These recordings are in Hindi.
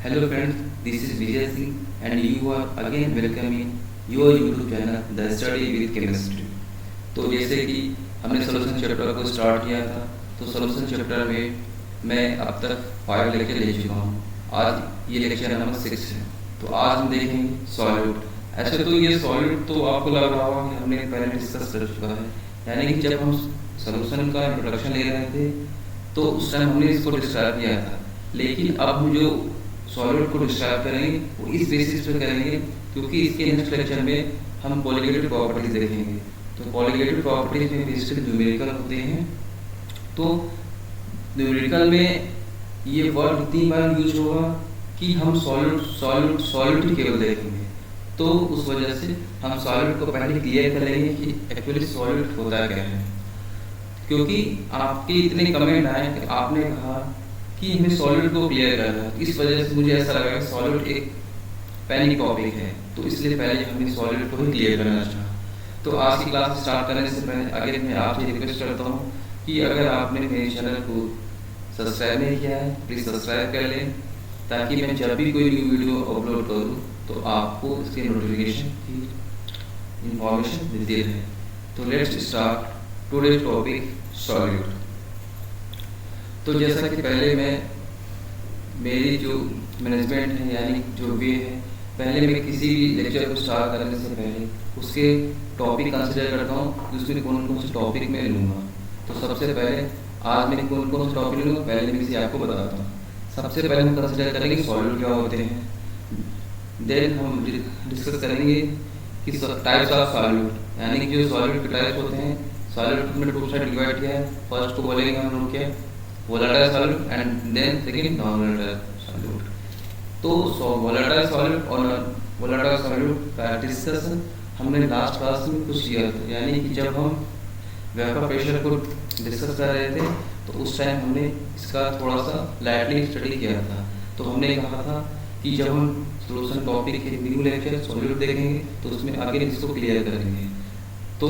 Hello friends, this is Vijay Singh and you are again welcoming your YouTube channel The Study with Chemistry। तो जैसे कि हमने सोल्यूशन चैप्टर को स्टार्ट किया था, तो सोल्यूशन चैप्टर में मैं अब तक 5 लेक्चर ले चुका हूँ। आज ये लेक्चर नंबर 6 है। तो आज हम देखेंगे सॉल्यूट। ऐसे तो ये सॉल्यूट तो आपको लग रहा होगा कि हमने पहले डिस्कस कर चुका है, यानी कि जब हम सोल्यूशन का इंट्रोडक्शन ले रहे थे तो उस टाइम हमने इसको डिस्क्राइब किया था। लेकिन अब हम जो सॉल्यूट को डिस्क्राइब करेंगे वो इस बेसिस पे करेंगे क्योंकि इसके नेक्स्ट लेक्चर में हम कोलिगेटिव प्रॉपर्टीज देखेंगे। तो कोलिगेटिव प्रॉपर्टीज में बेसिकली न्यूमेरिकल होते हैं। तो न्यूमेरिकल में ये वर्ड इतनी बार यूज होगा कि हम सॉल्यूट केवल देखेंगे। तो उस वजह से हम सॉल्यूट को पहले क्लियर करेंगे कि एक्चुअली सॉल्यूट होता क्या है, क्योंकि आपके इतने कमेंट आए कि आपने कहा कि हमें सॉल्यूट को क्लियर करना है। इस वजह से मुझे ऐसा लगा कि सॉल्यूट एक पैनिक टॉपिक है, तो इसलिए पहले हमने सॉल्यूट को ही क्लियर करना चाहा। तो आज की क्लास स्टार्ट करने से पहले अगर मैं आपसे रिक्वेस्ट करता हूँ कि अगर आपने मेरे चैनल को सब्सक्राइब नहीं किया है प्लीज़ सब्सक्राइब कर लें, ताकि मैं जब भी कोई न्यू वीडियो अपलोड करूँ तो आपको इसके नोटिफिकेशन की इंफॉर्मेशन मिलती रहे। तो let's start today topic solute. तो जैसा कि पहले मैं मेरी जो मैनेजमेंट है यानी जो वे है, पहले मैं किसी भी लेक्चर को स्टार्ट करने से पहले उसके टॉपिक कंसिडर करता हूँ कि उसमें कौन कौन से टॉपिक मैं लूँगा। तो सबसे पहले आज मैं कौन कौन से टॉपिक लूँगा पहले मैं इसे आपको बताता हूँ। सबसे पहले हम कंसिडर करेंगे सॉल्यूट क्या होते हैं, देन हम डिस्कस करेंगे कि टाइप्स ऑफ सॉल्यूट, यानी कि जो सॉल्यूट के टाइप्स होते हैं। सॉल्यूट में टू साइड डिवाइड किया है। फर्स्ट को बोलेंगे हम लोग क्या, volatile solute and then second non volatile solute. तो वोलेटाइल सॉल्यूट और वोलेटाइल सॉल्यूट का डिस्कशन हमने लास्ट क्लास में कुछ किया था, यानी कि जब हम वेपर प्रेशर को डिस्कस कर रहे थे तो उस टाइम हमने इसका थोड़ा सा लाइटली स्टडी किया था। तो हमने कहा था कि जब हम सोल्यूशन टॉपिक के न्यू लेक्चर सॉल्यूट देखेंगे तो उसमें आगे इसको क्लियर करेंगे। तो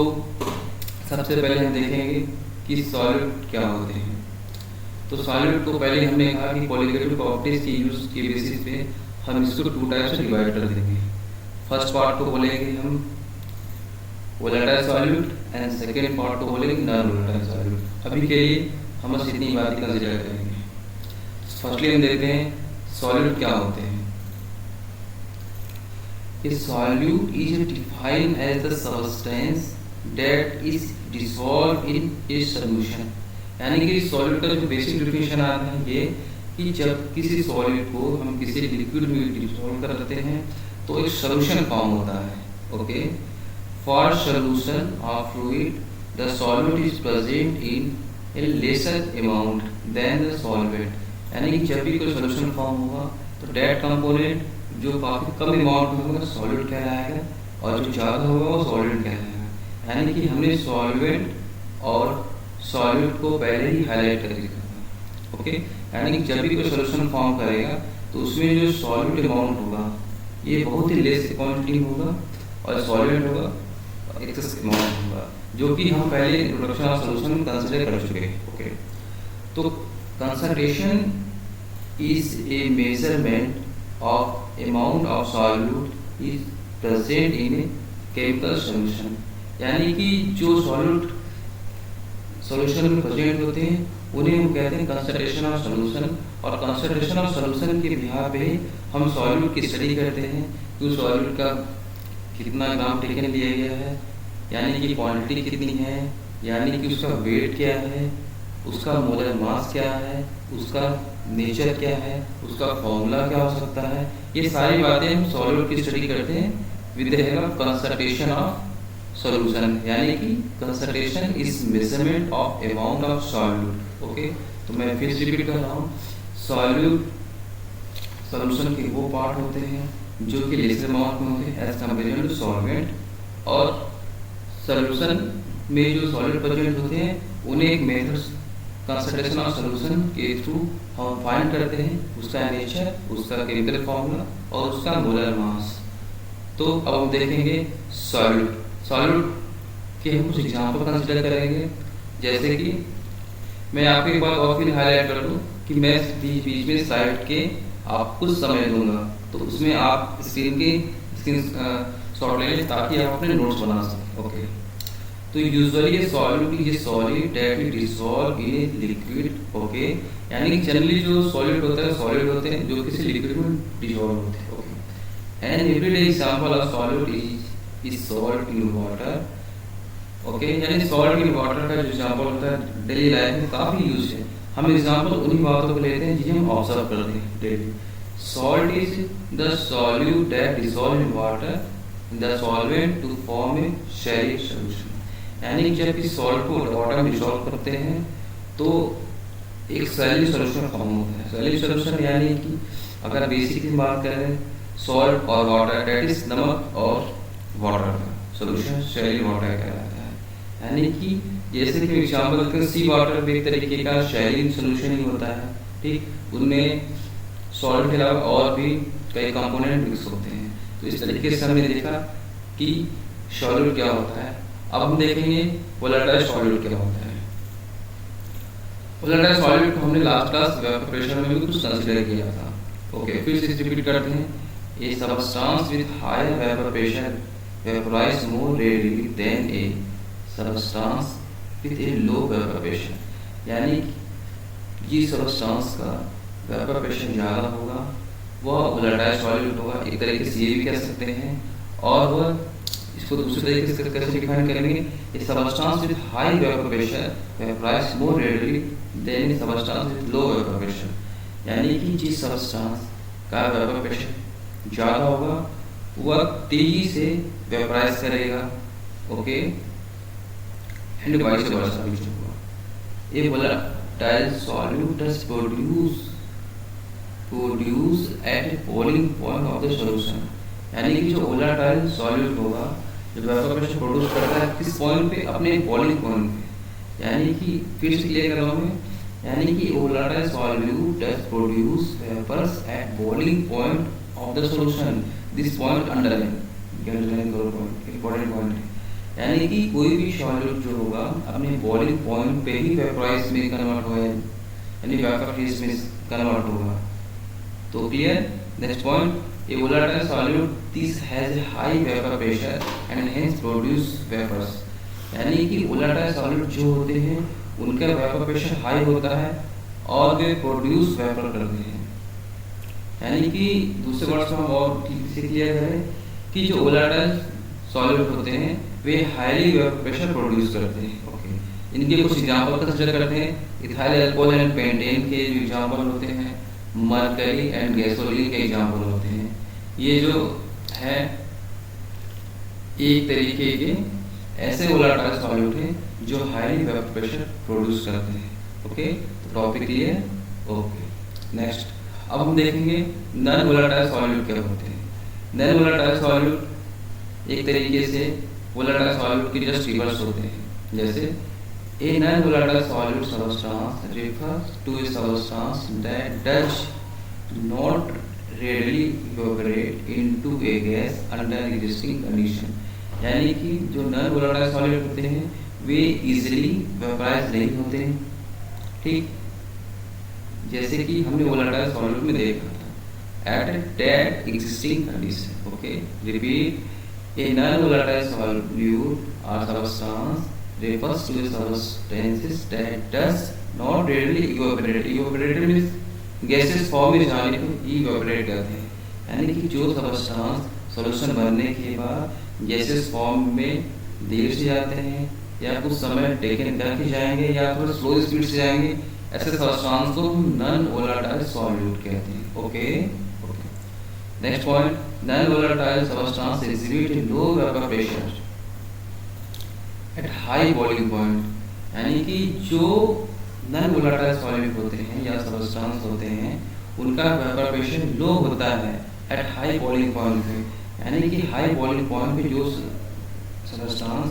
सबसे पहले हम देखेंगे कि सॉल्यूट क्या होते हैं। तो सॉल्यूट को पहले हमने कहा कि कोलिगेटिव प्रॉपर्टीज की यूज के बेसिस पे हम इसको 2 टाइप से डिवाइड कर देंगे। फर्स्ट पार्ट को बोलेंगे हम volatile solute and second part को बोलेंगे नॉन वोलेटाइल सॉल्यूट। अभी के लिए हम बस इतनी बात ही कंसिडर करेंगे। फर्स्टली हम देखते हैं सॉल्यूट क्या होते हैं। A solute is defined as the substance that is dissolved in a solution। यानी कि सॉल्यूट का जो बेसिक डेफिनेशन आता है ये कि जब किसी सॉल्यूट को हम किसी लिक्विड में डिसॉल्व करते हैं तो एक सॉल्यूशन फॉर्म होता है। Okay, for solution of fluid the solute is present in a lesser amount than the solvent. यानी कि जब भी कोई सॉल्यूशन फॉर्म होगा तो डेट कंपोनेंट जो काफ़ी कम अमाउंट में होगा सॉल्यूट कहलाएगा और जो ज़्यादा होगा वो सॉल्वेंट कहलाएगा। यानी कि हमने सॉल्वेंट और सॉल्यूट को पहले ही हाईलाइट कर दिया था। ओके, यानी कि जब भी कोई सॉल्यूशन फॉर्म करेगा तो उसमें जो सॉल्यूट अमाउंट होगा ये बहुत ही लेस क्वांटिटी होगा और सॉल्वेंट होगा एक्सेस अमाउंट होगा, जो कि हम पहले इंट्रोडक्शन ऑफ सॉल्यूशन में कंसिडर कर चुके हैं। ओके, तो concentration is a measurement of amount of solute is present in a chemical solution। यानी कि जो सॉल्यूशन में प्रेजेंट होते हैं उन्हें हम कहते हैं कंसंट्रेशन ऑफ सॉल्यूशन। और कंसंट्रेशन ऑफ सॉल्यूशन के बिहार पे हम सॉल्यूट की स्टडी करते हैं कि उस सॉल्यूट का कितना ग्राम टेकन लिया गया है, यानी कि क्वांटिटी कितनी है, यानी कि उसका वेट क्या है, उसका मोलर मास क्या है, उसका नेचर क्या है, उसका फॉर्मूला क्या हो सकता है। ये सारी बातें हम सॉल्यूट की स्टडी करते हैं with the help of concentration of solution. यानी कि concentration is measurement of amount of solute. Okay, तो मैं फिर रिपीट कर रहा हूँ। सॉल्यूशन के वो पार्ट होते हैं जो कि लेसर अमाउंट में होते हैं एज कंपेरिजन टू सॉल्वेंट, और सॉल्यूशन में जो सॉल्यूट प्रेजेंट होते हैं उन्हें एक मेथड कंसंट्रेशन ऑफ सॉल्यूशन के थ्रू हम फाइंड करते हैं उसका नेचर, उसका केमिकल फॉर्मूला और उसका मोलर मास। तो अब हम देखेंगे सॉल्यूट के हम कुछ एग्जाम्पल कंसिडर करेंगे। जैसे कि मैं आपको एक बात और फिर हाईलाइट कर दूँ कि मैं बीच में स्लाइड के आप कुछ समय दूंगा, तो उसमें आप स्क्रीन शॉट ले लें ताकि आप अपने नोट्स बना सकें। ओके, तो यूजुअली ये solid that will dissolve in a liquid. Okay, यानी कि जनरली जो सॉलिड होता है सॉलिड होते हैं जो किसी लिक्विड में डिसॉल्व होते हैं। Okay, an everyday example of solid is salt in water. Okay, यानी सॉल्ट इन वाटर का जो एग्जांपल होता है डेली लाइफ में काफ़ी यूज है। हम एग्जांपल उन्हीं बातों को लेते हैं जिन्हें हम ऑब्जर्व करते हैं daily. Salt is the solute that dissolve in water the solvent to form a sheric solution. यानी जब भी सॉल्ट को वाटर में डिसॉल्व करते हैं तो एक सैलिड सॉल्यूशन फॉर्म होता है। सैलिड सॉल्यूशन यानी कि अगर बेसिकली बात करें सॉल्ट और वाटर, दैट इज नमक और वाटर का सॉल्यूशन सैलिड वाटर कहलाता है। यानी कि जैसे कि एग्जाम्पल के सी वाटर भी एक तरीके का सैलिड सॉल्यूशन ही होता है। ठीक, उनमें सॉल्ट के अलावा और भी कई कंपोनेंट मिक्स होते हैं। तो इस तरीके से हमने देखा कि सॉल्यूट क्या होता है। अब हम देखेंगे वोलेटाइल सॉल्यूट क्या होता है। वोलेटाइल सॉल्यूट को हमने लास्ट क्लास वेपर प्रेशर में भी कुछ कंसीडर किया था। ओके, फिर से रिपीट करते हैं। A substance with high vapour pressure vaporize more readily than a substance with a low vapour pressure. यानी ये सबस्टेंस का वेपर प्रेशर ज़्यादा होगा, वह वोलेटाइल सॉल्यूट होगा, एक तरीके से ये भी कह सकते हैं। और वह इसको दूसरे तरीके से कैसे डिफाइन करेंगे, a substance with high vapour pressure vaporize more readily than a substance with low vapour pressure. यानी कि जिस सबस्टेंस का वेपर प्रेशर ज़्यादा होगा वह तेजी से वेपोराइज करेगा। ओके, एंड वाइस वर्सा भी होगा। A volatile solute does produce at boiling point of the solution. यानी कि जो वोलेटाइल सॉल्यूट होगा जो वेपर प्रेशर प्रोड्यूस करता है किस पॉइंट पे, अपने बॉइलिंग पॉइंट पे। यानी कि फिर से क्लियर कर रहा हूँ मैं, यानी कि volatile solute does produce vapours at boiling point of the solution. This point underline करो, पॉइंट इंपॉर्टेंट पॉइंट है। यानी कि कोई भी सॉल्यूट जो होगा अपने बॉइलिंग पॉइंट पे ही वेपोराइज में कन्वर्ट होगा, यानी वेपर फेज में कन्वर्ट होगा। तो clear. Next point, a volatile solute this has a high vapor pressure and hence produce vapors। यानी कि volatile solute जो होते हैं उनका वेपर प्रेशर हाई होता है और वे प्रोड्यूस वेपर करते हैं। यानी कि दूसरे वर्ड्स में हम और ठीक से क्लियर करें कि जो volatile solute होते हैं वे हाईली वेपर प्रेशर प्रोड्यूस करते हैं। ओके, इनके कुछ एग्जांपल कंसीडर करते हैं। इथाइल अल्कोहल एंड पेंटेन के जो एग्जांपल होते हैं, मरकरी एंड गैसोलीन के एग्जांपल होते हैं। ये जो है एक तरीके के ऐसे वोलेटाइल सॉल्यूट हैं जो हाईली वेपर प्रेशर प्रोड्यूस करते हैं। ओके, तो टॉपिक क्लियर। ओके, नेक्स्ट अब हम देखेंगे नॉन वोलेटाइल सॉल्यूट क्या होते हैं। नॉन वोलेटाइल सॉल्यूट एक तरीके से वोलेटाइल सॉल्यूट के जस्ट रिवर्स होते हैं। जैसे a non volatile solute substance refers to a substance that does not readily evaporate into a gas under existing condition। यानी कि जो नॉन वोलेटाइल सॉल्यूट होते हैं वे इजीली वेपोराइज नहीं होते हैं। ठीक, जैसे कि हमने वोलेटाइल सॉल्यूट में देखा था at that existing condition. Okay, repeat, a non volatile solute और substance refers to a substances that does not readily evaporate। evaporate means gases form में जाने को evaporate कहते हैं। यानी कि जो सबस्टेंस सॉल्यूशन बनने के बाद गैसेस फॉर्म में देर से जाते हैं या कुछ समय टेकन करके जाएंगे या थोड़ा स्लो स्पीड से जाएंगे, ऐसे सबस्टेंस को हम नॉन वोलेटाइल सॉल्यूट कहते हैं। Okay, next point, non volatile substance exhibit low vapour pressure at high boiling point. यानी कि जो नॉन वोलेटाइल सॉल्यूट होते हैं या सबस्टेंस होते हैं उनका वेपर प्रेशर लो होता है एट हाई बॉइलिंग पॉइंट पे। यानी कि हाई बॉइलिंग पॉइंट पे जो सबस्टेंस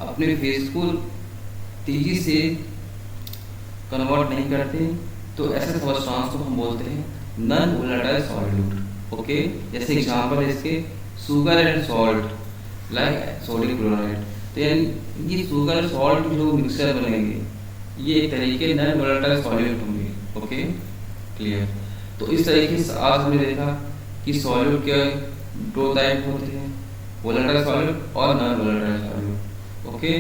अपने फेज को तेजी से कन्वर्ट नहीं करते, तो ऐसे सबस्टेंस को हम बोलते हैं नॉन वोलेटाइल सॉल्यूट। ओके, जैसे एग्जांपल है इसके sugar and salt like sodium chloride. तो यानी ये शुगर सॉल्ट जो मिक्सचर बनेंगे ये एक तरीके नॉन वोलेटाइल सॉल्यूट होंगे। Okay, clear. तो इस तरीके से आज हमने देखा कि सॉल्यूट के दो टाइप होते हैं, वोलेटाइल सॉल्यूट और नॉन वोलेटाइल सॉल्यूट। ओके,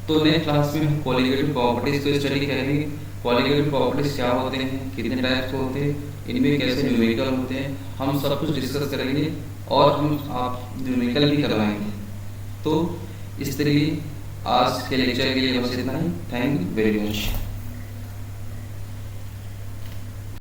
तो नेक्स्ट क्लास में हम कोलिगेटिव प्रॉपर्टीज को स्टडी करेंगे। कोलिगेटिव प्रॉपर्टीज क्या होते हैं, कितने टाइप्स होते हैं, इनमें कैसे न्यूमेरिकल होते हैं, हम सब कुछ डिस्कस करेंगे और हम आप न्यूमेरिकल भी करवाएंगे। तो इस तरीके आज के लेक्चर के लिए बस इतना ही। Thank you very much.